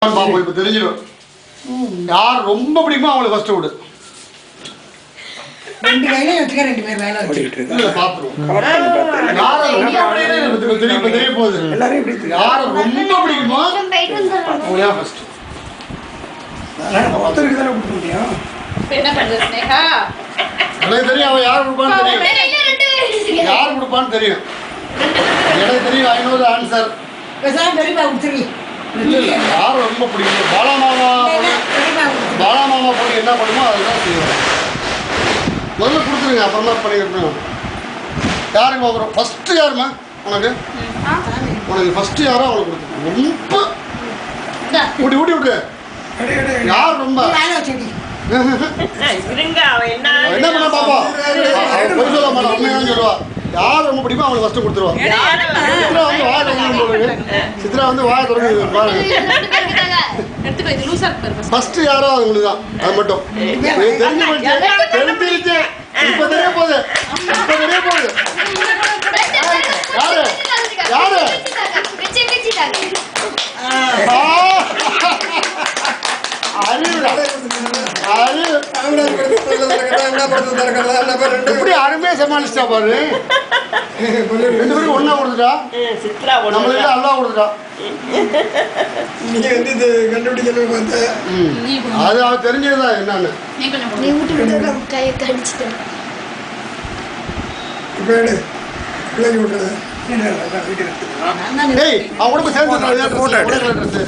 பாப்போம் இப்ப தெரிஞ்சிடும் யார் ரொம்ப பிடிக்குமோ அவங்களுக்கு ஃபர்ஸ்ட் விடு. ரெண்டு கையில வச்சுக்க, ரெண்டு பேர் வேலை வச்சுக்கிட்டு இல்ல பாத்துருவோம் யார ரொம்ப பிடிக்குமோ இப்ப தெரிய போகுது. எல்லாரும் இப்படி யார ரொம்ப பிடிக்குமோ அவங்களே ஃபர்ஸ்ட். ஒருத்தருக்கு தானே கொடுக்க முடியும். என்ன பண்றது ஸ்னேகா? எனக்கு தெரியும் அவன் யார் கொடுப்பான்னு தெரியும். யார் கொடுப்பான்னு தெரியும். எனக்கு தெரியும். I know the answer. பேசாம பெரியப்பா கொடுத்துருவி. இல்ல இல்ல யார் ரொம்ப பிடிக்கும் பாலாமாமா போய் என்ன பண்ணுமோ அதுதான் செய்வோம். முதல்ல கொடுத்துருங்க அப்புறமா பண்ணிக்கிறேன். யாருக்கு பார்க்குறோம் ஃபர்ஸ்ட் யாருமா உனக்கு உனக்கு ஃபர்ஸ்ட் யாரோ அவங்களுக்கு கொடுத்துருங்க. ரொம்ப ஊட்டி ஊட்டி விட்டு யார் ரொம்ப வேலை வச்சுடி. என்ன பண்ண பாப்பா பொய் சொல்ல மாட்டா உண்மையானு சொல்லுவா. யார் ரொம்ப பிடிக்குமோ அவங்களுக்கு ஃபர்ஸ்ட் கொடுத்துருவா. சித்ரா வந்து வாயை திறந்து பாருங்க. ஃபர்ஸ்ட் யாரோ அவங்களுக்கு தான். அது மட்டும் தெரிஞ்சிருச்சு. இப்ப தெரிய போகுது. இப்ப தெரிய போகுது. யாரு யாரு எப்படி அருமையா சமாளிச்சா பாரு. ரெண்டு பேரும் ஒன்னா கொடுத்துட்டா. நம்மளுக்கு அல்லா கொடுத்துட்டா. நீங்க வந்து இது கண்டுபிடிக்கணும் வந்து அது அவ தெரிஞ்சதுதான் என்னன்னு. இப்போ பிள்ளைங்க விட்டுறது அவன் கூட சேர்ந்து